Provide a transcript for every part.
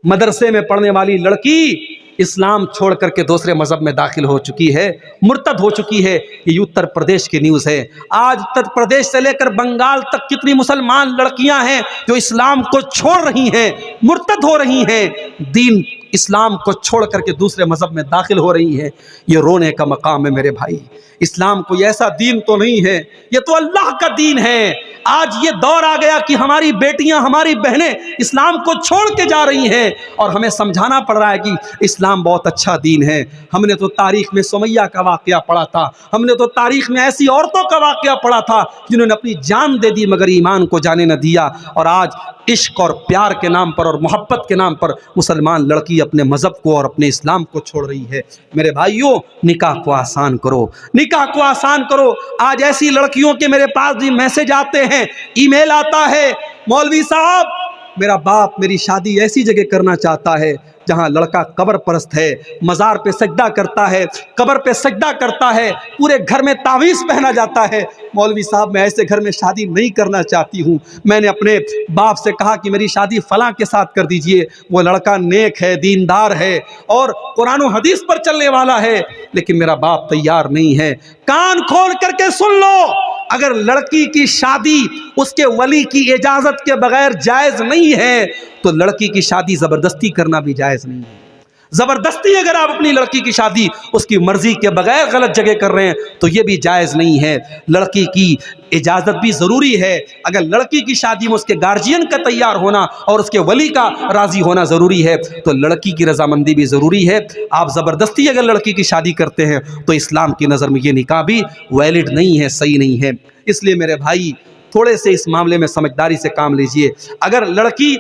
मदरसे में पढ़ने वाली लड़की इस्लाम छोड़ करके दूसरे मजहब में दाखिल हो चुकी है, मुर्तद हो चुकी है। ये उत्तर प्रदेश की न्यूज़ है। आज उत्तर प्रदेश से लेकर बंगाल तक कितनी मुसलमान लड़कियां हैं जो इस्लाम को छोड़ रही हैं, मुर्तद हो रही हैं, दीन इस्लाम को छोड़ करके दूसरे मजहब में दाखिल हो रही हैं। ये रोने का मकाम है मेरे भाई। इस्लाम कोई ऐसा दीन तो नहीं है, ये तो अल्लाह का दीन है। आज ये दौर आ गया कि हमारी बेटियां, हमारी बहनें इस्लाम को छोड़ के जा रही हैं और हमें समझाना पड़ रहा है कि इस्लाम बहुत अच्छा दीन है। हमने तो तारीख में सुमैया का वाक़या पढ़ा था, हमने तो तारीख में ऐसी औरतों का वाक़या पढ़ा था जिन्होंने अपनी जान दे दी मगर ईमान को जाने न दिया। और आज इश्क और प्यार के नाम पर और मोहब्बत के नाम पर मुसलमान लड़की अपने मज़हब को और अपने इस्लाम को छोड़ रही है। मेरे भाइयों, निकाह को आसान करो, निकाह को आसान करो। आज ऐसी लड़कियों के मेरे पास भी मैसेज आते हैं, ईमेल आता है, मौलवी साहब मेरा बाप मेरी शादी ऐसी जगह करना चाहता है जहां लड़का कब्र परस्त है, मज़ार पे सजदा करता है, कब्र पे सजदा करता है, पूरे घर में तावीज़ पहना जाता है। मौलवी साहब मैं ऐसे घर में शादी नहीं करना चाहती हूँ। मैंने अपने बाप से कहा कि मेरी शादी फलां के साथ कर दीजिए, वो लड़का नेक है, दीनदार है और कुरान और हदीस पर चलने वाला है, लेकिन मेरा बाप तैयार नहीं है। कान खोल करके सुन लो, अगर लड़की की शादी उसके वली की इजाज़त के बगैर जायज़ नहीं है तो लड़की की शादी ज़बरदस्ती करना भी जायज़ नहीं है। ज़बरदस्ती अगर आप अपनी लड़की की शादी उसकी मर्ज़ी के बगैर गलत जगह कर रहे हैं तो ये भी जायज़ नहीं है। लड़की की इजाज़त भी ज़रूरी है। अगर लड़की की शादी में उसके गार्जियन का तैयार होना और उसके वली का राज़ी होना ज़रूरी है तो लड़की की रजामंदी भी ज़रूरी है। आप ज़बरदस्ती अगर लड़की की शादी करते हैं तो इस्लाम की नज़र में ये निकाह भी वैलिड नहीं है, सही नहीं है। इसलिए मेरे भाई थोड़े से इस मामले में समझदारी से काम लीजिए। अगर लड़की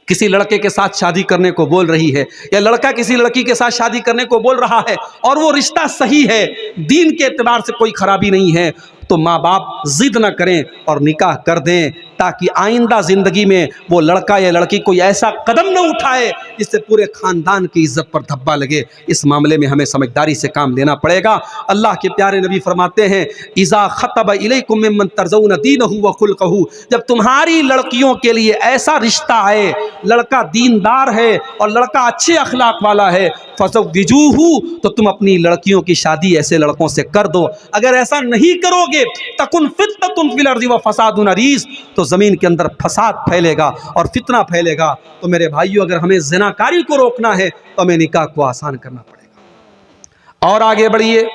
किसी लड़के के साथ शादी करने को बोल रही है या लड़का किसी लड़की के साथ शादी करने को बोल रहा है और वो रिश्ता सही है, दीन के एतबार से कोई खराबी नहीं है, तो माँ बाप ज़िद न करें और निकाह कर दें ताकि आइंदा ज़िंदगी में वो लड़का या लड़की कोई ऐसा कदम न उठाए जिससे पूरे ख़ानदान की इज़्ज़त पर धब्बा लगे। इस मामले में हमें समझदारी से काम लेना पड़ेगा। अल्लाह के प्यारे नबी फरमाते हैं, इज़ा ख़तब इलैकुम मिम्मन तर्ज़ौन दीनहु व खुल्क़हु, जब तुम्हारी लड़कियों के लिए ऐसा रिश्ता आए, लड़का दीनदार है और लड़का अच्छे अखलाक वाला है, फ़ज़व्विजूहु, तो तुम अपनी लड़कियों की शादी ऐसे लड़कों से कर दो। अगर ऐसा नहीं करोगे तकुन फित्नतुन फिल अर्ज़ि व फ़सादुन अरीज़, तो ज़मीन के अंदर फसाद फैलेगा और फितना फैलेगा। तो मेरे भाइयों, अगर हमें ज़िनाकारी को रोकना है तो हमें निकाह को आसान करना पड़ेगा। और आगे बढ़िए,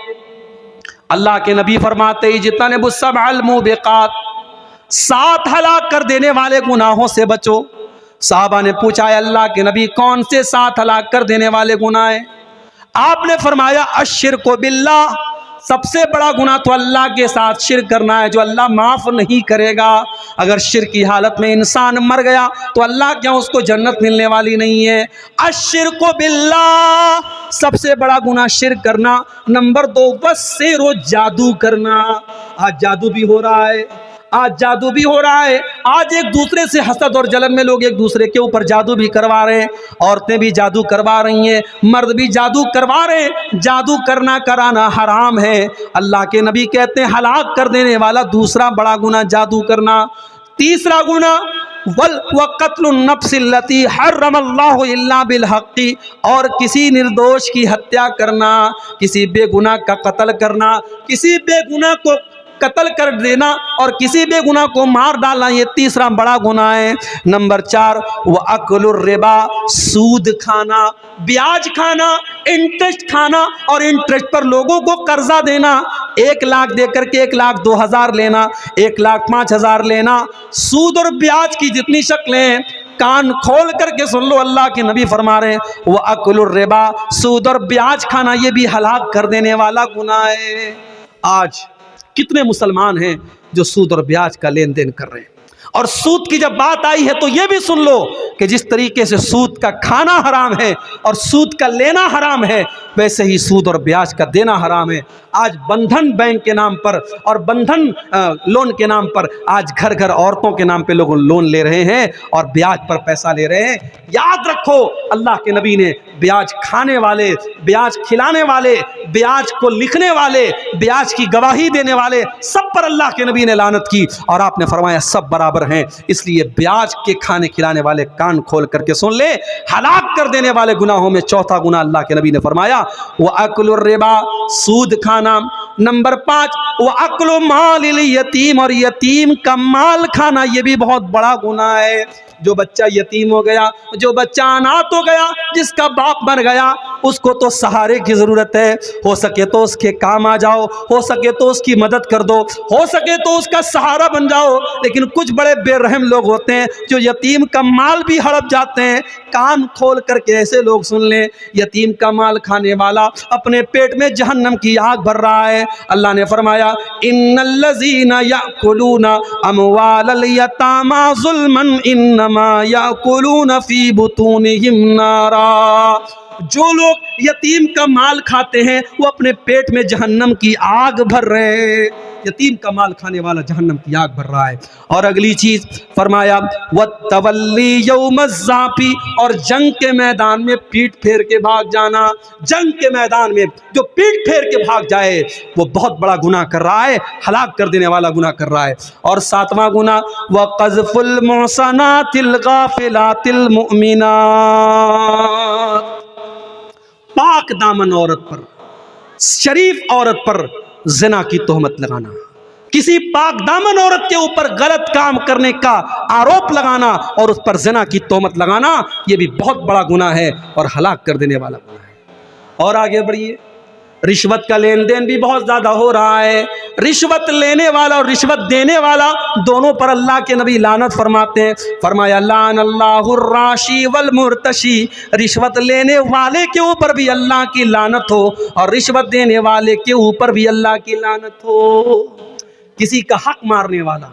अल्लाह के नबी फरमाते हैं, इज्तनिबु सबअल मूबिक़ात, 7 हलाक कर देने वाले गुनाहों से बचो। साहबा ने पूछा, अल्लाह के नबी कौन से 7 हलाक कर देने वाले गुनाह हैं? आपने फरमाया, अश्शिरकु बिल्लाह, सबसे बड़ा गुनाह तो अल्लाह के साथ शिर्क करना है, जो अल्लाह माफ़ नहीं करेगा। अगर शिर्क की हालत में इंसान मर गया तो अल्लाह क्या उसको जन्नत मिलने वाली नहीं है। अश्शिरकु बिल्लाह, सबसे बड़ा गुनाह शिर्क करना। नंबर 2, वस्सिहरु, जादू करना। आज जादू भी हो रहा है, आज जादू भी हो रहा है। आज एक दूसरे से हसद और जलन में लोग एक दूसरे के ऊपर जादू भी करवा रहे हैं। औरतें भी जादू करवा रही हैं, मर्द भी जादू करवा रहे हैं। जादू करना कराना हराम है। अल्लाह के नबी कहते हैं, हलाक कर देने वाला दूसरा बड़ा गुनाह जादू करना। तीसरा गुनाह व क़त्लुन नफ्सिल्लती हर्रमल्लाहु इल्ला बिल हक़्क़ि, और किसी निर्दोष की हत्या करना, किसी बेगुनाह का कत्ल करना, किसी बेगुनाह को कत्ल कर देना और किसी बेगुनाह को मार डालना, ये तीसरा बड़ा गुनाह है। नंबर 4, व अक्लुर रिबा, सूद खाना, ब्याज खाना, इंटरेस्ट खाना और इंटरेस्ट पर लोगों को कर्जा देना। 1 लाख दे करके 1,02,000 लेना, 1,05,000 लेना। सूद और ब्याज की जितनी शक्लें हैं, कान खोल करके सुन लो, अल्लाह के नबी फरमा रहे हैं, वो अक्लुर रिबा, सूद और ब्याज खाना ये भी हलाक कर देने वाला गुनाह है। आज कितने मुसलमान हैं जो सूद और ब्याज का लेन देन कर रहे हैं। और सूद की जब बात आई है तो ये भी सुन लो कि जिस तरीके से सूद का खाना हराम है और सूद का लेना हराम है, वैसे ही सूद और ब्याज का देना हराम है। आज बंधन बैंक के नाम पर और बंधन लोन के नाम पर आज घर घर औरतों के नाम पे लोग लोन ले रहे हैं और ब्याज पर पैसा ले रहे हैं। याद रखो, अल्लाह के नबी ने ब्याज खाने वाले, ब्याज खिलाने वाले, ब्याज को लिखने वाले, ब्याज की गवाही देने वाले, सब पर अल्लाह के नबी ने लानत की और आपने फरमाया सब बराबर हैं। इसलिए ब्याज के खाने खिलाने वाले कान खोल करके सुन ले, हलाक कर देने वाले गुनाहों में चौथा गुनाह अल्लाह के नबी ने फरमाया वो अक्लुर रिबा, सूद खाना। नंबर 5 वो अक्लु मालिल यतीम, और यतीम का माल खाना ये भी बहुत बड़ा गुनाह है। जो बच्चा यतीम हो गया, जो बच्चा अनाथ हो गया, जिसका बाप मर गया, उसको तो सहारे की ज़रूरत है। हो सके तो उसके काम आ जाओ, हो सके तो उसकी मदद कर दो, हो सके तो उसका सहारा बन जाओ। लेकिन कुछ बड़े बेरहम लोग होते हैं जो यतीम का माल भी हड़प जाते हैं। कान खोल करके ऐसे लोग सुन लें, यतीम का माल खाने वाला अपने पेट में जहन्नम की आग भर रहा है। अल्लाह ने फरमाया इन्नल्लज़ीना याकुलूना अमवालल यतामा ज़ुल्मन इन्नमा याकुलूना फ़ी बुतूनिहिम नारा। जो लोग यतीम का माल खाते हैं वो अपने पेट में जहन्नम की आग भर रहे हैं। यतीम का माल खाने वाला जहन्नम की आग भर रहा है। और अगली चीज फरमाया वत्तवल्ली यौमज़्ज़ाफ़ी, और जंग के मैदान में पीठ फेर के भाग जाना। जंग के मैदान में जो पीठ फेर के भाग जाए वो बहुत बड़ा गुनाह कर रहा है, हलाक कर देने वाला गुनाह कर रहा है। और 7वां गुनाह व क़ज़्फ़ुल मुहसनातिल गाफ़िलातिल मुमिनात, पाक दामन औरत पर, शरीफ औरत पर ज़िना की तोहमत लगाना, किसी पाक दामन औरत के ऊपर गलत काम करने का आरोप लगाना और उस पर ज़िना की तोहमत लगाना, ये भी बहुत बड़ा गुनाह है और हलाक कर देने वाला गुनाह है। और आगे बढ़िए, रिश्वत का लेन देन भी बहुत ज़्यादा हो रहा है। रिश्वत लेने वाला और रिश्वत देने वाला दोनों पर अल्लाह के नबी लानत फरमाते हैं। फरमाया लानल्लाहुर राशी वल मुर्तशी, रिश्वत लेने वाले के ऊपर भी अल्लाह की लानत हो और रिश्वत देने वाले के ऊपर भी अल्लाह की लानत हो। किसी का हक मारने वाला,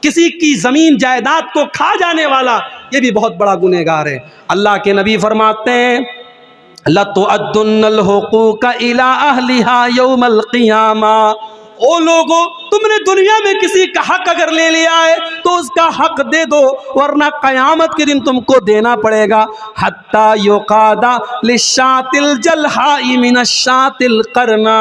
किसी की ज़मीन जायदाद को खा जाने वाला, ये भी बहुत बड़ा गुनहगार है। अल्लाह के नबी फरमाते हैं लतुअद्दुन्नल हुकूका इला अहलिहा यौमल क़ियामा। ओ लोगो, तुमने दुनिया में किसी का हक अगर ले लिया है तो उसका हक दे दो, वरना क़यामत के दिन तुमको देना पड़ेगा। हत्ता युक़ादा लिशातिल जलहाई मिनश्शातिल क़रना,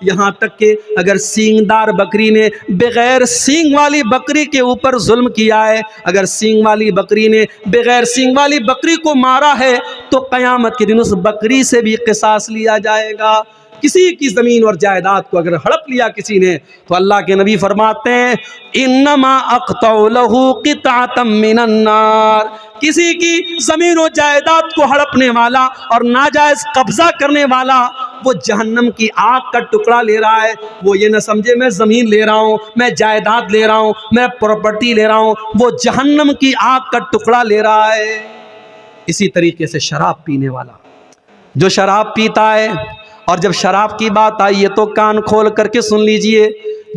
यहाँ तक कि अगर सींगदार बकरी ने बग़ैर सींग वाली बकरी के ऊपर जुल्म किया है, अगर सींग वाली बकरी ने बग़ैर सींग वाली बकरी को मारा है तो क़यामत के दिन उस बकरी से भी क़िसास लिया जाएगा। किसी की ज़मीन और जायदाद को अगर हड़प लिया किसी ने तो अल्लाह के नबी फरमाते हैं इन्नमा अक़तउ लहू क़ितातम मिनन नार, किसी की ज़मीन और जायदाद को हड़पने वाला और नाजायज़ कब्ज़ा करने वाला वो जहन्नम की आग का टुकड़ा ले रहा है। वो ये न समझे मैं ज़मीन ले रहा हूँ, मैं जायदाद ले रहा हूँ, मैं प्रॉपर्टी ले रहा हूँ, वो जहन्नम की आग का टुकड़ा ले रहा है। इसी तरीके से शराब पीने वाला, जो शराब पीता है, और जब शराब की बात आई है तो कान खोल करके सुन लीजिए,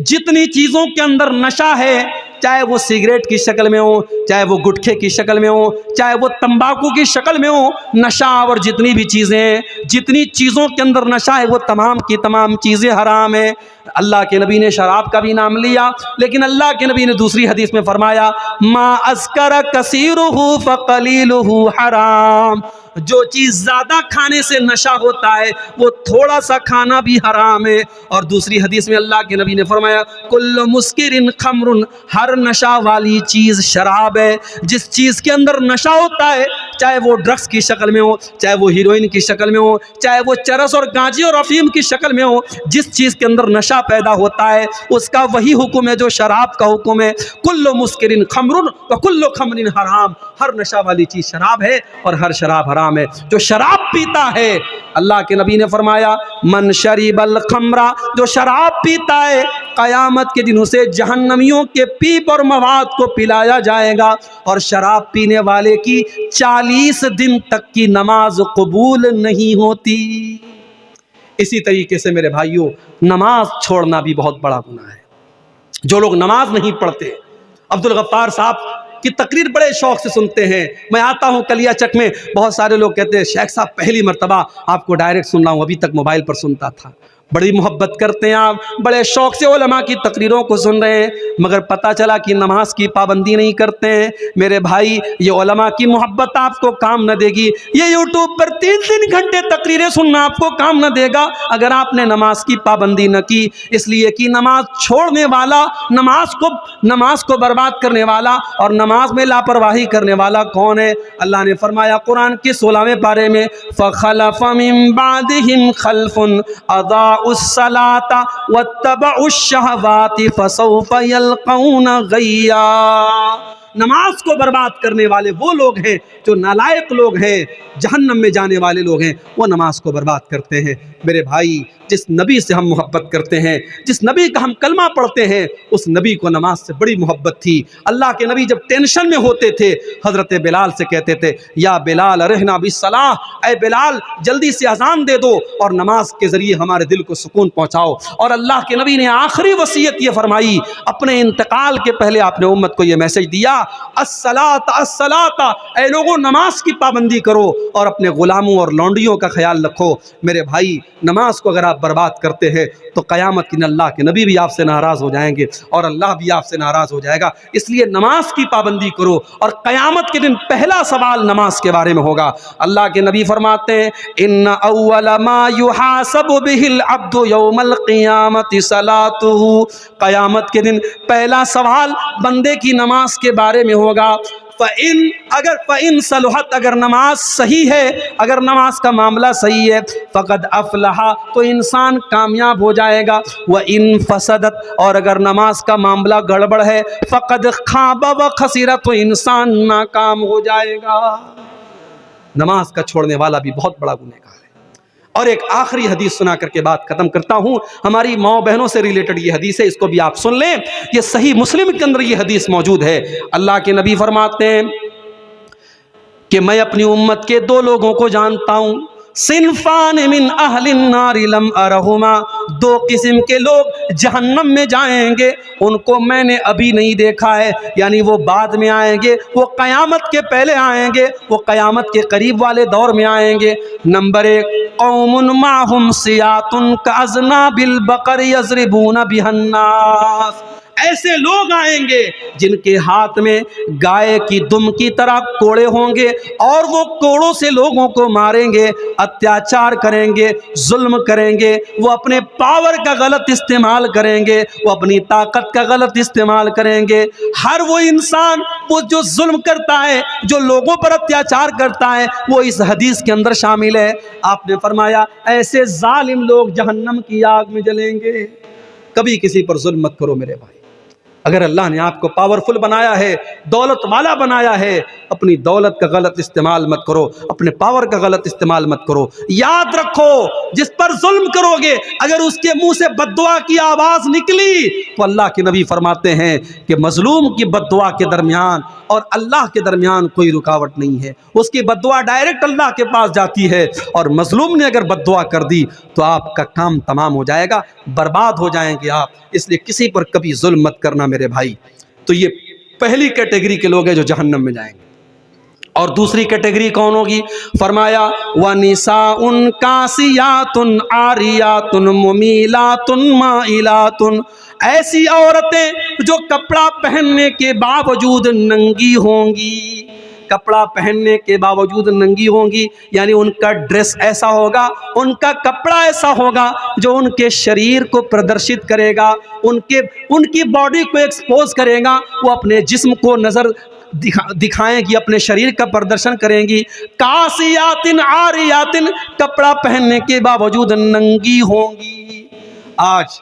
जितनी चीज़ों के अंदर नशा है, चाहे वो सिगरेट की शक्ल में हो, चाहे वो गुटखे की शक्ल में हो, चाहे वो तंबाकू की शक्ल में हो, नशा और जितनी भी चीज़ें हैं, जितनी चीज़ों के अंदर नशा है वो तमाम की तमाम चीज़ें हराम है। अल्लाह के नबी ने शराब का भी नाम लिया, लेकिन अल्लाह के नबी ने दूसरी हदीस में फरमाया मा अस्कर कसीरुहु फ़क़लीलुहु हराम, जो चीज़ ज़्यादा खाने से नशा होता है वो थोड़ा सा खाना भी हराम है। और दूसरी हदीस में अल्लाह के नबी ने फरमाया कुल्लु मुस्किरिन खमरुन, हर नशा वाली चीज़ शराब है। जिस चीज़ के अंदर नशा होता है, चाहे वो ड्रग्स की शक्ल में हो, चाहे वो हीरोइन की शक्ल में हो, चाहे वो चरस और गांजे और अफीम की शक्ल में हो, जिस चीज़ के अंदर नशा पैदा होता है उसका वही हुक्म है जो शराब का हुक्म है। कुल्लु मुस्किरिन खमरुन व कुल्लु खमरिन हराम, हर नशा वाली चीज़ शराब है और हर शराब हराम है। जो शराब पीता है, अल्लाह के नबी ने फरमाया मन शरीबल खमरा, जो शराब पीता है क़यामत के दिन उसे जहन्नमियों के पीप और मवाद को पिलाया जाएगा और शराब पीने वाले की 40 दिन तक की नमाज कबूल नहीं होती। इसी तरीके से मेरे भाइयों, नमाज छोड़ना भी बहुत बड़ा गुनाह है। जो लोग नमाज नहीं पढ़ते, अब्दुल गफ्फार साहब کی تقریر بڑے شوق سے سنتے ہیں. میں آتا ہوں کلیا چک میں, بہت سارے لوگ کہتے ہیں شیخ صاحب پہلی مرتبہ آپ کو ڈائریکٹ سن رہا ہوں, ابھی تک موبائل پر سنتا تھا. بڑی محبت کرتے ہیں آپ, بڑے شوق سے علماء کی تقریروں کو سن رہے ہیں, مگر پتہ چلا کہ نماز کی پابندی نہیں کرتے ہیں. میرے بھائی, یہ علماء کی محبت آپ کو کام نہ دے گی. یہ یوٹیوب پر 3 گھنٹے تقریریں سننا آپ کو کام نہ دے گا اگر آپ نے نماز کی پابندی نہ کی. اس لیے کہ نماز چھوڑنے والا, نماز کو برباد کرنے والا اور نماز میں لاپرواہی کرنے والا کون ہے؟ اللہ نے فرمایا قرآن کے 16ویں پارے میں, فَخَلَفَ مِن بَعْدِهِمْ خَلْفٌ أَضَاعُوا الصَّلَاةَ وَاتَّبَعُوا الشَّهَوَاتِ فَسَوْفَ يَلْقَوْنَ غَيًّا. نماز کو برباد کرنے والے وہ لوگ ہیں جو نالائق لوگ ہیں, جہنم میں جانے والے لوگ ہیں, وہ نماز کو برباد کرتے ہیں. میرے بھائی, جس نبی سے ہم محبت کرتے ہیں, جس نبی کا ہم کلمہ پڑھتے ہیں, اس نبی کو نماز سے بڑی محبت تھی. اللہ کے نبی جب ٹینشن میں ہوتے تھے, حضرت بلال سے کہتے تھے یا بلال ارحنا بالصلاۃ, اے بلال جلدی سے اذان دے دو اور نماز کے ذریعے ہمارے دل کو سکون پہنچاؤ. اور اللہ کے نبی نے آخری وصیت یہ فرمائی, اپنے انتقال کے پہلے آپ نے امت کو یہ میسج دیا, الصلاۃ الصلاۃ, اے لوگوں نماز کی پابندی کرو اور اپنے غلاموں اور لونڈیوں کا خیال رکھو. میرے بھائی, نماز کو اگر آپ برباد کرتے ہیں تو قیامت کے دن اللہ کے نبی بھی آپ سے ناراض ہو جائیں گے اور اللہ بھی آپ سے ناراض ہو جائے گا. اس لیے نماز کی پابندی کرو, اور قیامت کے دن پہلا سوال نماز کے بارے میں ہوگا. اللہ کے نبی فرماتے ہیں ان اول ما یحاسب به العبد یوم القیامت صلاته, قیامت کے دن پہلا سوال بندے کی نماز کے بارے میں ہوگا. فَإِن صلحت, اگر نماز صحیح ہے, اگر نماز کا معاملہ صحیح ہے, فقد افلح, تو انسان کامیاب ہو جائے گا. وَإِن فسدت, اور اگر نماز کا معاملہ گڑبڑ ہے, فقد خاب وخسر, تو انسان ناکام ہو جائے گا. نماز کا چھوڑنے والا بھی بہت بڑا گنہگار ہے. اور ایک آخری حدیث سنا کر کے بات ختم کرتا ہوں. ہماری ماؤں بہنوں سے ریلیٹڈ یہ حدیث ہے, اس کو بھی آپ سن لیں. یہ صحیح مسلم کے اندر یہ حدیث موجود ہے. اللہ کے نبی فرماتے ہیں کہ میں اپنی امت کے 2 لوگوں کو جانتا ہوں, صنفان من اہل النار لم ارہما, 2 قسم کے لوگ جہنم میں جائیں گے, ان کو میں نے ابھی نہیں دیکھا ہے, یعنی وہ بعد میں آئیں گے, وہ قیامت کے پہلے آئیں گے, وہ قیامت کے قریب والے دور میں آئیں گے. نمبر 1, قوم معہم سیاط کاذناب البقر یضربون بها الناس, ایسے لوگ آئیں گے جن کے ہاتھ میں گائے کی دم کی طرح کوڑے ہوں گے, اور وہ کوڑوں سے لوگوں کو ماریں گے, اتیاچار کریں گے, ظلم کریں گے, وہ اپنے پاور کا غلط استعمال کریں گے, وہ اپنی طاقت کا غلط استعمال کریں گے. ہر وہ انسان وہ جو ظلم کرتا ہے, جو لوگوں پر اتیاچار کرتا ہے, وہ اس حدیث کے اندر شامل ہے. آپ نے فرمایا ایسے ظالم لوگ جہنم کی آگ میں جلیں گے. کبھی کسی پر ظلم مت کرو میرے بھائی. اگر اللہ نے آپ کو پاورفل بنایا ہے, دولت والا بنایا ہے, اپنی دولت کا غلط استعمال مت کرو, اپنے پاور کا غلط استعمال مت کرو. یاد رکھو, جس پر ظلم کرو گے, اگر اس کے منہ سے بد دعا کی آواز نکلی, تو اللہ کے نبی فرماتے ہیں کہ مظلوم کی بد دعا کے درمیان اور اللہ کے درمیان کوئی رکاوٹ نہیں ہے. اس کی بد دعا ڈائریکٹ اللہ کے پاس جاتی ہے, اور مظلوم نے اگر بد دعا کر دی تو آپ کا کام تمام ہو جائے گا, برباد ہو جائیں گے آپ. اس لیے کسی پر کبھی ظلم مت کرنا میرے بھائی. تو یہ پہلی کیٹیگری کے لوگ ہیں جو جہنم میں جائیں گے. اور دوسری کیٹیگری کون ہوگی؟ فرمایا وَنِسَاءٌ كَاسِيَاتٌ عَارِيَاتٌ مُمِيلَاتٌ مَائِلَاتٌ, ایسی عورتیں جو کپڑا پہننے کے باوجود ننگی ہوں گی, کپڑا پہننے کے باوجود ننگی ہوں گی, یعنی ان کا ڈریس ایسا ہوگا, ان کا کپڑا ایسا ہوگا جو ان کے شریر کو پردرشت کرے گا, ان کی باڈی کو ایکسپوز کرے گا. وہ اپنے جسم کو نظر دکھائیں گی, اپنے شریر کا پردرشن کریں گی. کاسیاتن عاریاتن, کپڑا پہننے کے باوجود ننگی ہوں گی. آج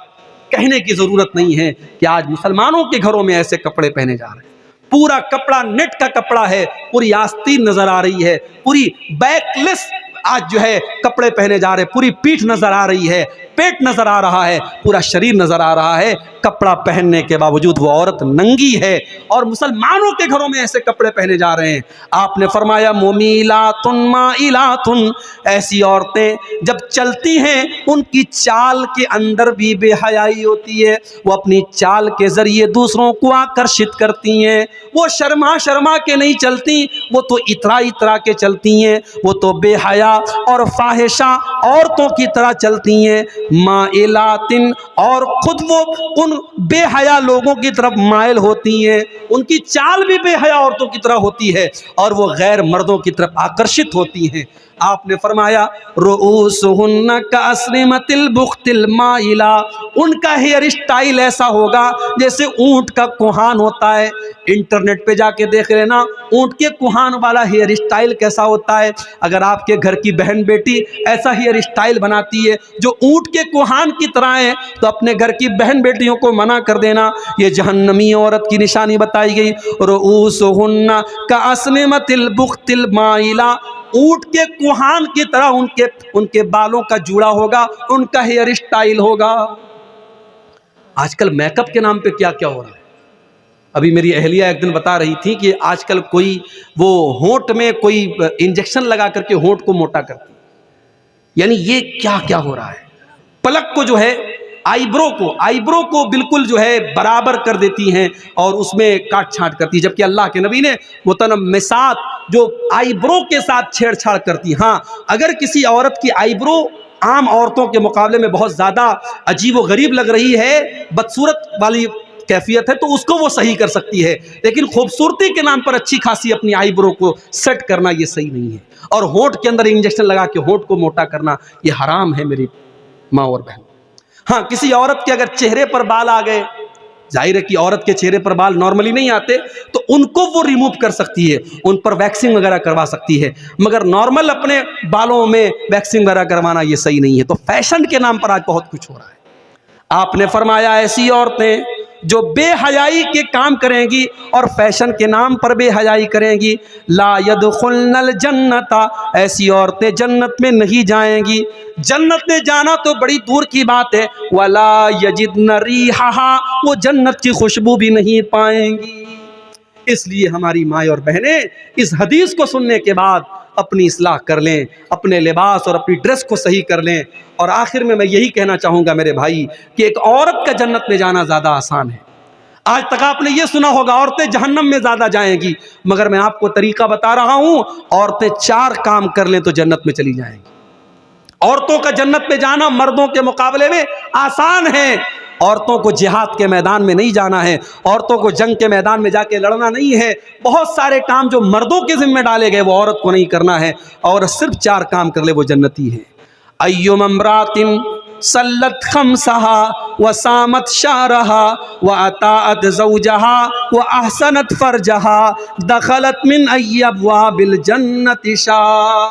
کہنے کی ضرورت نہیں ہے کہ آج مسلمانوں کے گھروں میں ایسے کپڑے پہنے جا رہے ہیں. پورا کپڑا نیٹ کا کپڑا ہے, پوری آستین نظر آ رہی ہے, پوری بیک لیس آج جو ہے کپڑے پہنے جا رہے, پوری پیٹھ نظر آ رہی ہے. پیٹ نظر آ رہا ہے، پورا شریر نظر آ رہا ہے، کپڑا پہننے کے باوجود وہ عورت ننگی ہے، اور مسلمانوں کے گھروں میں ایسے کپڑے پہنے جا رہے ہیں۔ آپ نے فرمایا ممیلات مائلات، ایسی عورتیں جب چلتی ہیں ان کی چال کے اندر بھی بے حیائی ہوتی ہے، وہ اپنی چال کے ذریعے دوسروں کو آکرشت کرتی ہیں، وہ شرما شرما کے نہیں چلتی، وہ تو اترا اترا کے چلتی ہیں، وہ تو بے حیا اور فاحشہ عورتوں کی طرح چلتی ہیں، مائلات، اور خود وہ ان بے حیا لوگوں کی طرف مائل ہوتی ہیں، ان کی چال بھی بے حیا عورتوں کی طرح ہوتی ہے، اور وہ غیر مردوں کی طرف آکرشت ہوتی ہیں۔ آپ نے فرمایا رؤوسہن کاسنمۃ البخت المائلہ، ان کا ہیئر اسٹائل ایسا ہوگا جیسے اونٹ کا کوہان ہوتا ہے۔ انٹرنیٹ پہ جا کے دیکھ لینا اونٹ کے کوہان والا ہیئر اسٹائل کیسا ہوتا ہے۔ اگر آپ کے گھر کی بہن بیٹی ایسا ہیئر اسٹائل بناتی ہے جو اونٹ کے کوہان کی طرح ہے تو اپنے گھر کی بہن بیٹیوں کو منع کر دینا، یہ جہنمی عورت کی نشانی بتائی گئی۔ رؤوسہن کاسنمۃ البخت المائلہ، اونٹ کے کوہان کی طرح ان کے بالوں کا جوڑا ہوگا، ان کا ہیئر اسٹائل ہوگا۔ آج کل میک اپ کے نام پہ کیا کیا ہو رہا ہے۔ ابھی میری اہلیہ ایک دن بتا رہی تھی کہ آج کل کوئی وہ ہونٹ میں کوئی انجیکشن لگا کر کے ہونٹ کو موٹا کرتی، یعنی یہ کیا کیا ہو رہا ہے۔ پلک کو جو ہے آئی برو کو بالکل جو ہے برابر کر دیتی ہیں اور اس میں کاٹ چھانٹ کرتی، جبکہ اللہ کے نبی نے متنمسات جو آئی برو کے ساتھ چھیڑ چھاڑ کرتی۔ ہاں اگر کسی عورت کی آئی برو عام عورتوں کے مقابلے میں بہت زیادہ عجیب و غریب لگ رہی ہے، بدصورت والی کیفیت ہے، تو اس کو وہ صحیح کر سکتی ہے، لیکن خوبصورتی کے نام پر اچھی خاصی اپنی آئی برو کو سیٹ کرنا یہ صحیح نہیں ہے، اور ہونٹ کے اندر انجیکشن لگا کے ہونٹ کو موٹا کرنا یہ حرام ہے میری ماں اور بہن۔ ہاں کسی عورت کے اگر چہرے پر بال آ گئے، ظاہر ہے کہ عورت کے چہرے پر بال نارملی نہیں آتے تو ان کو وہ ریموو کر سکتی ہے، ان پر ویکسنگ وغیرہ کروا سکتی ہے، مگر نارمل اپنے بالوں میں ویکسنگ وغیرہ کروانا یہ صحیح نہیں ہے۔ تو فیشن کے نام پر آج بہت کچھ ہو رہا ہے۔ آپ نے فرمایا ایسی عورتیں جو بے حیائی کے کام کریں گی اور فیشن کے نام پر بے حیائی کریں گی، لا يدخلن الجنت، ایسی عورتیں جنت میں نہیں جائیں گی۔ جنت میں جانا تو بڑی دور کی بات ہے، ولا یجدن ریحھا، وہ جنت کی خوشبو بھی نہیں پائیں گی۔ اس لیے ہماری مائیں اور بہنیں اس حدیث کو سننے کے بعد اپنی اصلاح کر لیں، اپنے لباس اور اپنی ڈریس کو صحیح کر لیں۔ اور آخر میں یہی کہنا چاہوں گا میرے بھائی کہ ایک عورت کا جنت میں جانا زیادہ آسان ہے۔ آج تک آپ نے یہ سنا ہوگا عورتیں جہنم میں زیادہ جائیں گی، مگر میں آپ کو طریقہ بتا رہا ہوں، عورتیں 4 کام کر لیں تو جنت میں چلی جائیں گی۔ عورتوں کا جنت میں جانا مردوں کے مقابلے میں آسان ہے۔ عورتوں کو جہاد کے میدان میں نہیں جانا ہے، عورتوں کو جنگ کے میدان میں جا کے لڑنا نہیں ہے، بہت سارے کام جو مردوں کے ذمہ ڈالے گئے وہ عورت کو نہیں کرنا ہے، اور صرف 4 کام کر لے وہ جنتی ہے۔ ایّم امرات صلت خمسہا وصامت شہرہا واطاعت زوجہا واحسنت فرجہا دخلت من ای ابواب الجنت شاء۔